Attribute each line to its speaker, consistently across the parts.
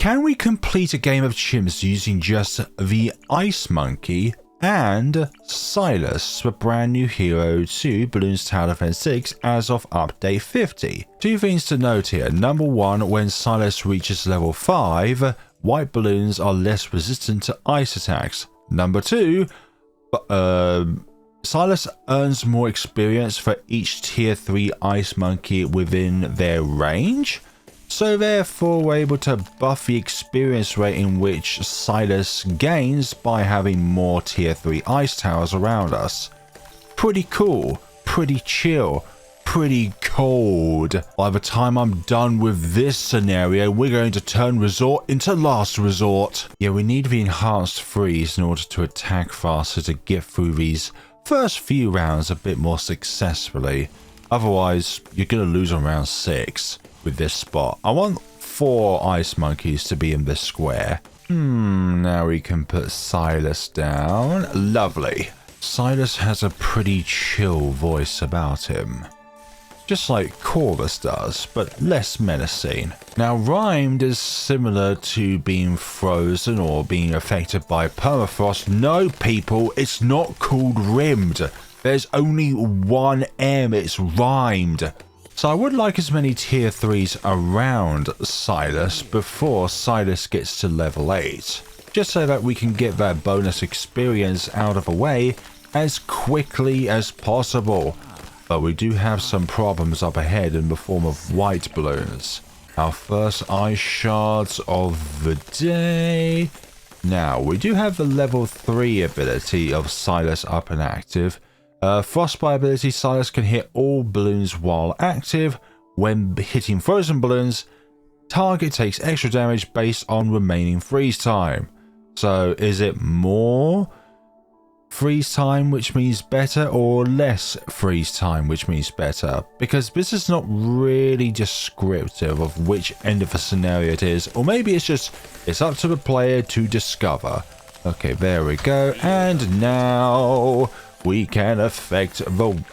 Speaker 1: Can we complete a game of chimps using just the Ice Monkey and Silas, the brand new hero to Bloons Tower Defense 6 as of update 50? Two things to note here. Number one, when Silas reaches level 5, white balloons are less resistant to ice attacks. Number two, Silas earns more experience for each tier 3 ice monkey within their range, so therefore we're able to buff the experience rate in which Silas gains by having more tier 3 ice towers around us. Pretty cool, pretty chill, pretty cold. By the time I'm done with this scenario, we're going to turn resort into last resort. Yeah, we need the enhanced freeze in order to attack faster to get through these first few rounds a bit more successfully. Otherwise, you're going to lose on round 6 with this spot. I want 4 ice monkeys to be in this square. Now we can put Silas down. Lovely. Silas has a pretty chill voice about him. Just like Chorus does, but less menacing. Now, rhymed is similar to being frozen or being affected by permafrost. No, people, it's not called rimmed. There's only one M, it's rhymed. So I would like as many tier 3s around Silas before Silas gets to level 8. Just so that we can get that bonus experience out of the way as quickly as possible. But we do have some problems up ahead in the form of white balloons. Our first ice shards of the day. Now, we do have the level 3 ability of Silas up and active. Frostbite ability, Silas can hit all balloons while active. When hitting frozen balloons, target takes extra damage based on remaining freeze time. So, is it more freeze time, which means better, or less freeze time, which means better? Because this is not really descriptive of which end of the scenario it is, or maybe it's up to the player to discover. Okay, there we go, and now we can affect the...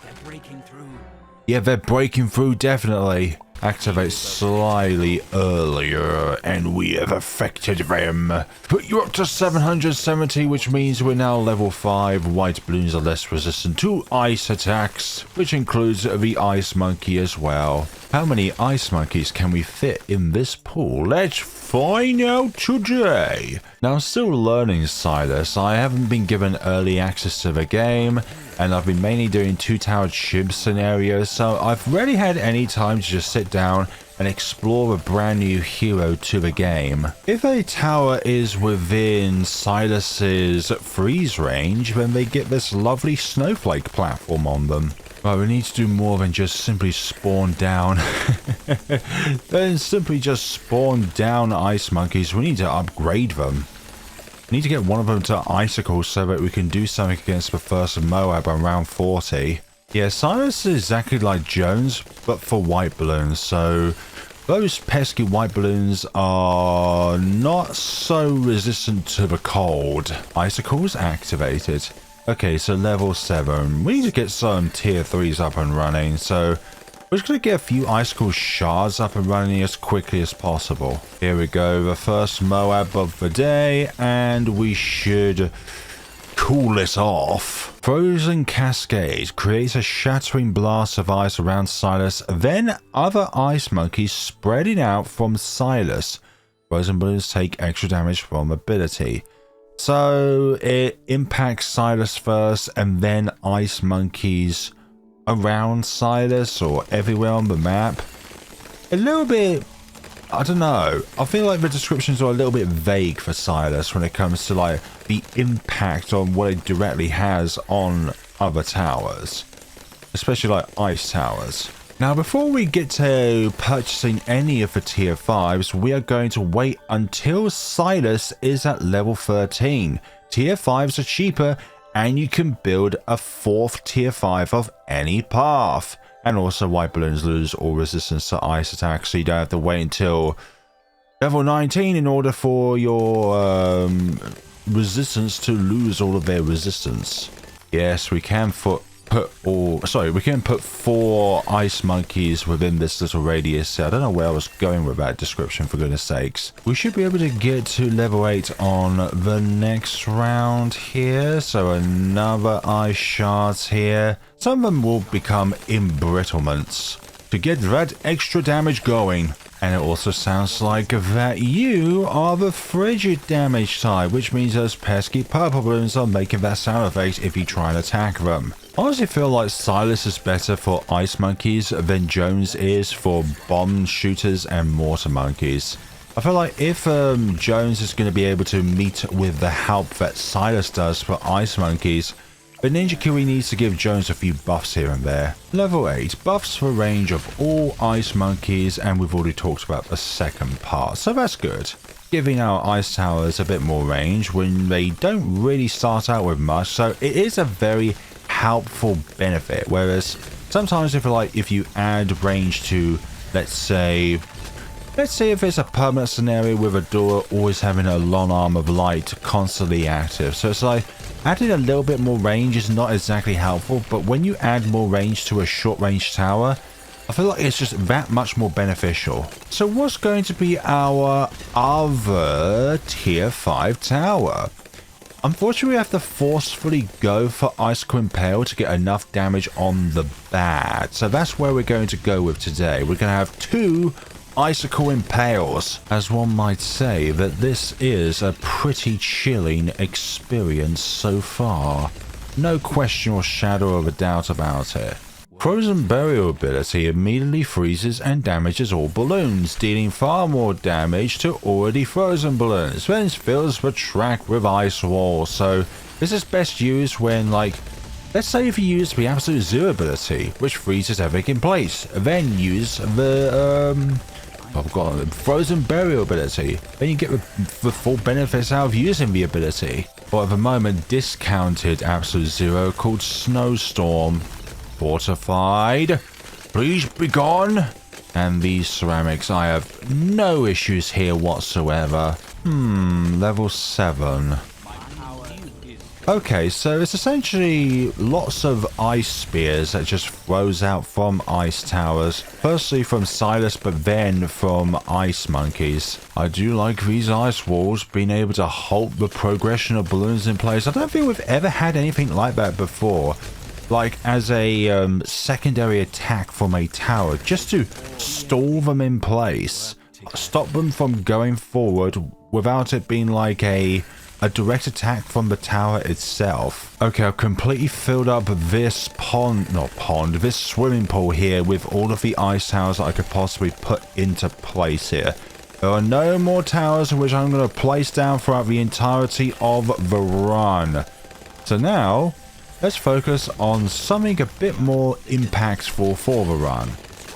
Speaker 1: Yeah, they're breaking through, definitely. Activate slightly earlier, and we have affected them. Put you up to 770, which means we're now level 5. White balloons are less resistant to ice attacks, which includes the ice monkey as well. How many ice monkeys can we fit in this pool? Let's find out today. Now, I'm still learning Silas. I haven't been given early access to the game, and I've been mainly doing 2-tower chimp scenarios, so I've rarely had any time to just sit down and explore a brand new hero to the game. If a tower is within Silas's freeze range, then they get this lovely snowflake platform on them. Right, we need to do more than just simply spawn down. Then simply just spawn down ice monkeys. We need to upgrade them. We need to get one of them to icicles so that we can do something against the first Moab on round 40. Yeah, Silas is exactly like Jones, but for white balloons. So those pesky white balloons are not so resistant to the cold. Icicles activated. Okay, so level 7. We need to get some tier 3s up and running, so we're just going to get a few icicle shards up and running as quickly as possible. Here we go, the first Moab of the day, and we should cool this off. Frozen Cascade creates a shattering blast of ice around Silas, then other ice monkeys spreading out from Silas. Frozen balloons take extra damage from ability. So it impacts Silas first, and then ice monkeys around Silas or everywhere on the map. A little bit, I don't know. I feel like the descriptions are a little bit vague for Silas when it comes to like the impact on what it directly has on other towers, especially like ice towers. Now, before we get to purchasing any of the tier 5s, we are going to wait until Silas is at level 13. Tier 5s are cheaper, and you can build a 4th tier 5 of any path. And also, white balloons lose all resistance to ice attacks, so you don't have to wait until level 19 in order for your resistance to lose all of their resistance. Yes, we can put put we can put 4 ice monkeys within this little radius. I don't know where I was going with that description, for goodness sakes. We should be able to get to level 8 on the next round here. So another ice shards here. Some of them will become embrittlements to get that extra damage going. And it also sounds like that you are the frigid damage type, which means those pesky purple balloons are making that sound effect if you try and attack them. I honestly feel like Silas is better for ice monkeys than Jones is for bomb shooters and mortar monkeys. I feel like if Jones is going to be able to meet with the help that Silas does for ice monkeys, the Ninja Kiwi needs to give Jones a few buffs here and there. Level 8, buffs for range of all ice monkeys, and we've already talked about the second part, so that's good. Giving our ice towers a bit more range when they don't really start out with much, so it is a very helpful benefit. Whereas sometimes if you add range to, let's say if it's a permanent scenario with a door always having a long arm of light constantly active, so it's like adding a little bit more range is not exactly helpful, but when you add more range to a short range tower, I feel like it's just that much more beneficial. So what's going to be our other tier 5 tower? Unfortunately, we have to forcefully go for Icicle Impale to get enough damage on the bat. So that's where we're going to go with today. We're going to have 2 Icicle Impales, as one might say that this is a pretty chilling experience so far. No question or shadow of a doubt about it. Frozen Burial ability immediately freezes and damages all balloons, dealing far more damage to already frozen balloons, then fills the track with ice walls. So this is best used when, like, let's say if you use the Absolute Zero ability, which freezes everything in place, then use the I've got the Frozen Burial ability. Then you get the full benefits out of using the ability. But at the moment, discounted Absolute Zero called Snowstorm. Fortified. Please be gone. And these ceramics, I have no issues here whatsoever. Level 7. Okay, so it's essentially lots of ice spears that just throws out from ice towers. Firstly from Silas, but then from ice monkeys. I do like these ice walls being able to halt the progression of balloons in place. I don't think we've ever had anything like that before. Like as a secondary attack from a tower, just to stall them in place. Stop them from going forward without it being like a direct attack from the tower itself. Okay, I've completely filled up this this swimming pool here with all of the ice towers that I could possibly put into place here. There are no more towers which I'm going to place down throughout the entirety of the run. So now, let's focus on something a bit more impactful for the run.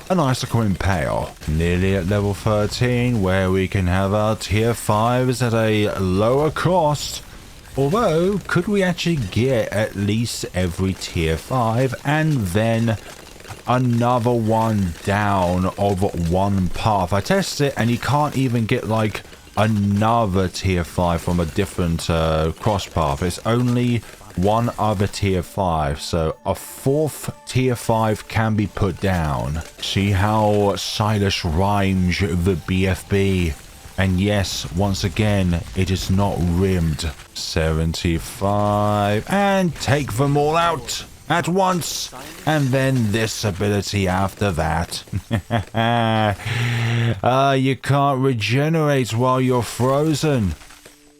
Speaker 1: An Icicle Impale, nearly at level 13, where we can have our tier 5s at a lower cost. Although, could we actually get at least every tier 5 and then another one down of one path? I tested it and you can't even get like another tier 5 from a different cross path. It's only one other tier 5, so a 4th tier 5 can be put down. See how Silas rhymes the BFB. And yes, once again, it is not rimmed. 75, and take them all out at once, and then this ability after that. You can't regenerate while you're frozen.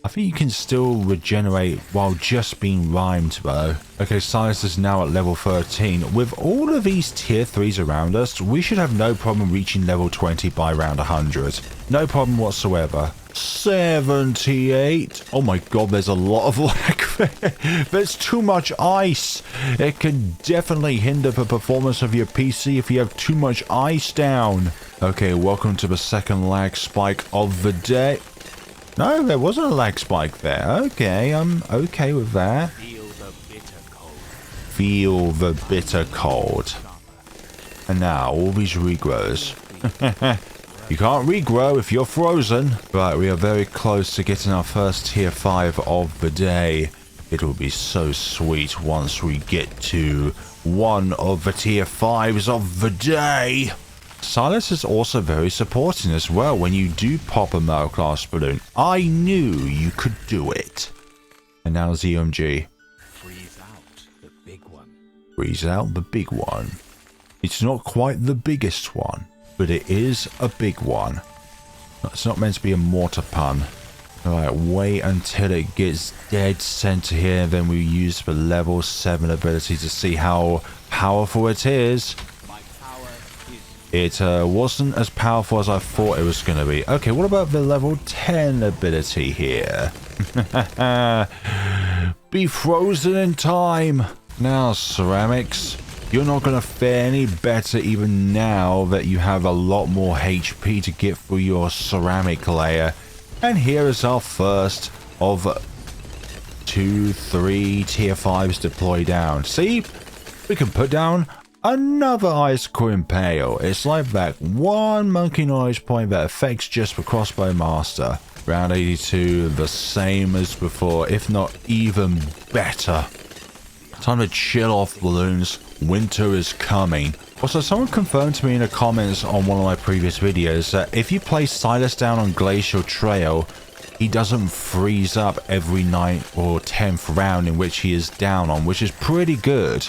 Speaker 1: I think you can still regenerate while just being rhymed though. Okay, Silas is now at level 13. With all of these tier 3s around us, we should have no problem reaching level 20 by round 100. No problem whatsoever. 78. Oh my god, there's a lot of lag there. There's too much ice. It can definitely hinder the performance of your PC if you have too much ice down. Okay, welcome to the second lag spike of the day. No, there wasn't a lag spike there. Okay, I'm okay with that.
Speaker 2: Feel the bitter cold.
Speaker 1: Feel the bitter cold. And now, all these regrows. You can't regrow if you're frozen. Right, we are very close to getting our first tier 5 of the day. It'll be so sweet once we get to one of the tier 5s of the day. Silas is also very supporting as well when you do pop a middle class balloon. I knew you could do it. And now ZMG.
Speaker 2: Freeze out the big one.
Speaker 1: Freeze out the big one. It's not quite the biggest one, but it is a big one. It's not meant to be a mortar pun. Alright, wait until it gets dead center here, then we use the level 7 ability to see how powerful it is. It wasn't as powerful as I thought it was going to be. Okay, what about the level 10 ability here? Be frozen in time. Now, ceramics, you're not going to fare any better even now that you have a lot more HP to get through your ceramic layer. And here is our first of 2, 3 tier 5s deploy down. See, we can put down another ice cream pail. It's like that one monkey knowledge point that affects just the crossbow master. Round 82, the same as before, if not even better. Time to chill off, balloons. Winter is coming. Also, someone confirmed to me in the comments on one of my previous videos that if you place Silas down on Glacial Trail, he doesn't freeze up every 9th or 10th round in which he is down on, which is pretty good.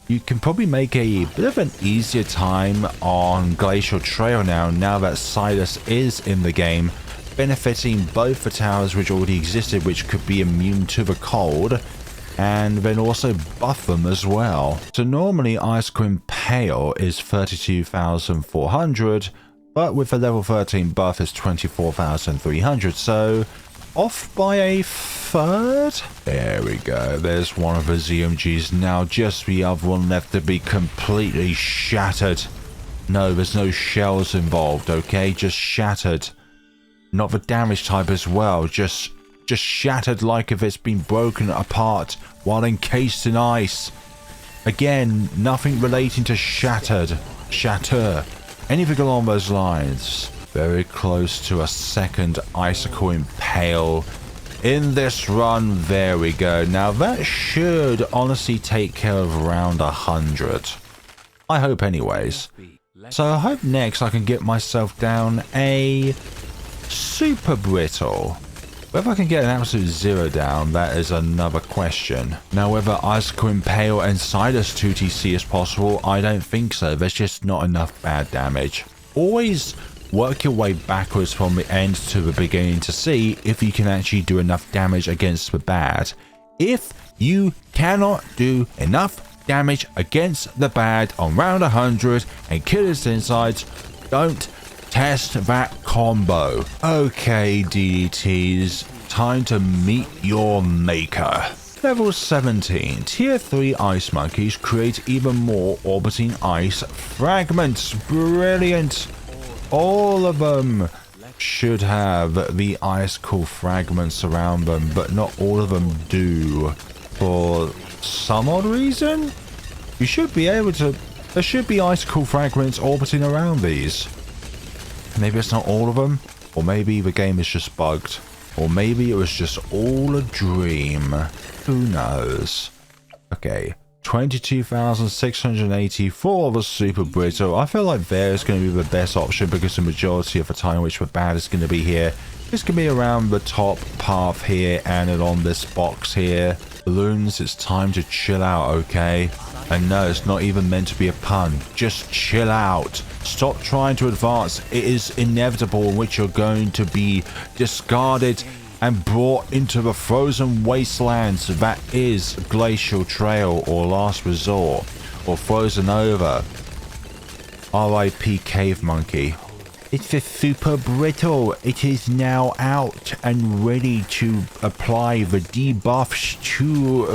Speaker 1: You can probably make a bit of an easier time on Glacial Trail now that Silas is in the game, benefiting both the towers which already existed, which could be immune to the cold, and then also buff them as well. So normally Ice Cream Pail is 32,400, but with the level 13 buff is 24,300, so off by a third. There we go. There's one of the ZMGs now. Just the other one left to be completely shattered. No, there's no shells involved, okay? Just shattered. Not the damage type as well. Just shattered like if it's been broken apart while encased in ice. Again, nothing relating to shattered. Shatter. Anything along those lines. Very close to a second icicle impale in this run. There we go. Now that should honestly take care of around 100. I hope anyways. So I hope next I can get myself down a super brittle. Whether I can get an absolute 0 down, that is another question. Now whether Icicle Impale and Silas 2TC is possible, I don't think so. There's just not enough bad damage. Always work your way backwards from the end to the beginning to see if you can actually do enough damage against the bad. If you cannot do enough damage against the bad on round 100 and kill its insides, don't test that combo. Okay, DDTs, time to meet your maker. Level 17, Tier 3 Ice Monkeys create even more orbiting ice fragments. Brilliant. All of them should have the icicle fragments around them, but not all of them do. For some odd reason, you should be able to... There should be icicle fragments orbiting around these. Maybe it's not all of them, or maybe the game is just bugged, or maybe it was just all a dream. Who knows? Okay. 22,684 of the Super Brittle. I feel like there is going to be the best option because the majority of the time which the bad is going to be here is going to be around the top path here and on this box here. Bloons, it's time to chill out, okay? And no, it's not even meant to be a pun. Just chill out. Stop trying to advance. It is inevitable in which you're going to be discarded and brought into the frozen wastelands that is Glacial Trail or Last Resort or Frozen Over. R.I.P. Cave Monkey. It's a Super Brittle. It is now out and ready to apply the debuffs to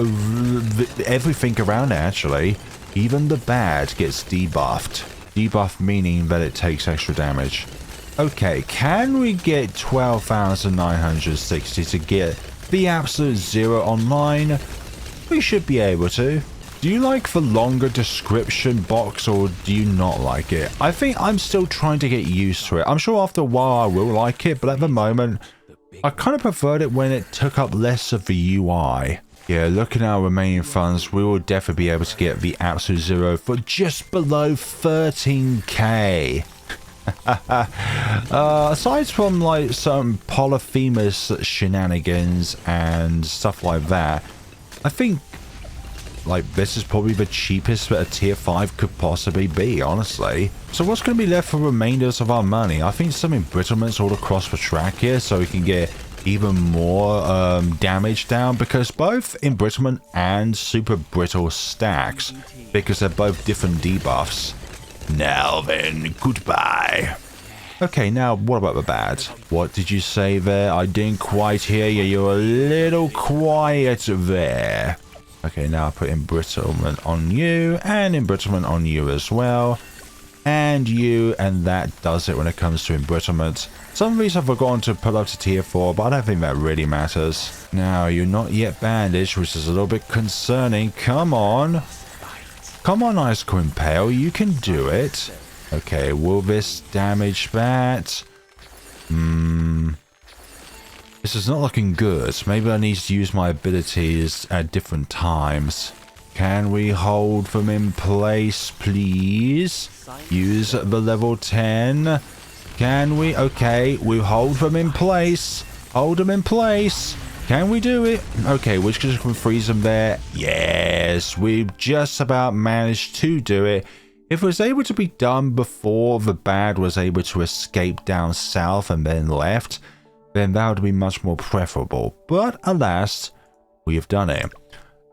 Speaker 1: everything around it, actually. Even the bad gets debuffed. Debuff meaning that it takes extra damage. Okay, can we get 12,960 to get the absolute 0 online? We should be able to. Do you like the longer description box or do you not like it? I think I'm still trying to get used to it. I'm sure after a while I will like it, but at the moment, I kind of preferred it when it took up less of the UI. Yeah, looking at our remaining funds, we will definitely be able to get the absolute zero for just below 13k. Aside from like some Polyphemus shenanigans and stuff like that, I think like this is probably the cheapest that a tier 5 could possibly be, honestly. So what's going to be left for remainders of our money? I think some embrittlements all across the track here so we can get even more damage down, because both embrittlement and super brittle stacks, because they're both different debuffs. Now then, goodbye. Okay, now what about the bad? What did you say there? I didn't quite hear you. You're a little quiet there. Okay, now I put embrittlement on you and embrittlement on you as well. And you, and that does it when it comes to embrittlement. Some reason I've forgotten to put up to tier 4, but I don't think that really matters. Now, you're not yet bandaged, which is a little bit concerning. Come on. Come on, Ice Cream Pail, you can do it. Okay, will this damage that? This is not looking good. Maybe I need to use my abilities at different times. Can we hold them in place, please? Use the level 10. Can we? Okay, we hold them in place. Hold them in place. Can we do it? Okay, we're just going to freeze them there. Yes, we've just about managed to do it. If it was able to be done before the bad was able to escape down south and then left, then that would be much more preferable. But alas, we have done it.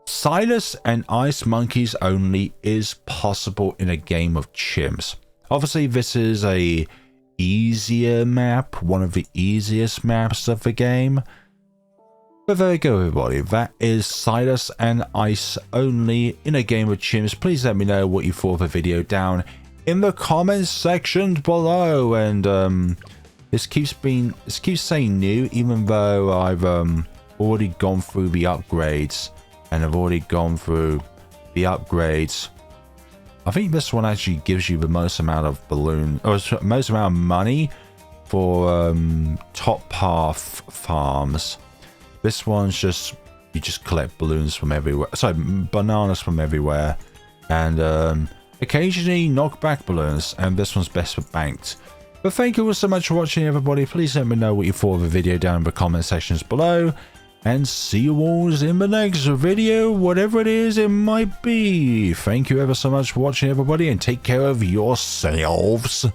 Speaker 1: Silas and Ice Monkeys only is possible in a game of chimps. Obviously, this is a easier map, one of the easiest maps of the game. But there you go, everybody. That is Silas and Ice only in a game of chimps. Please let me know what you thought of the video down in the comments section below. And this keeps saying new, even though I've already gone through the upgrades. And I've already gone through the upgrades. I think this one actually gives you the most amount of balloon, or most amount of money for top path farms. This one's just, you just collect balloons from everywhere. Sorry, bananas from everywhere. And occasionally knockback balloons. And this one's best for banked. But thank you all so much for watching, everybody. Please let me know what you thought of the video down in the comment sections below. And see you all in the next video, whatever it is it might be. Thank you ever so much for watching, everybody. And take care of yourselves.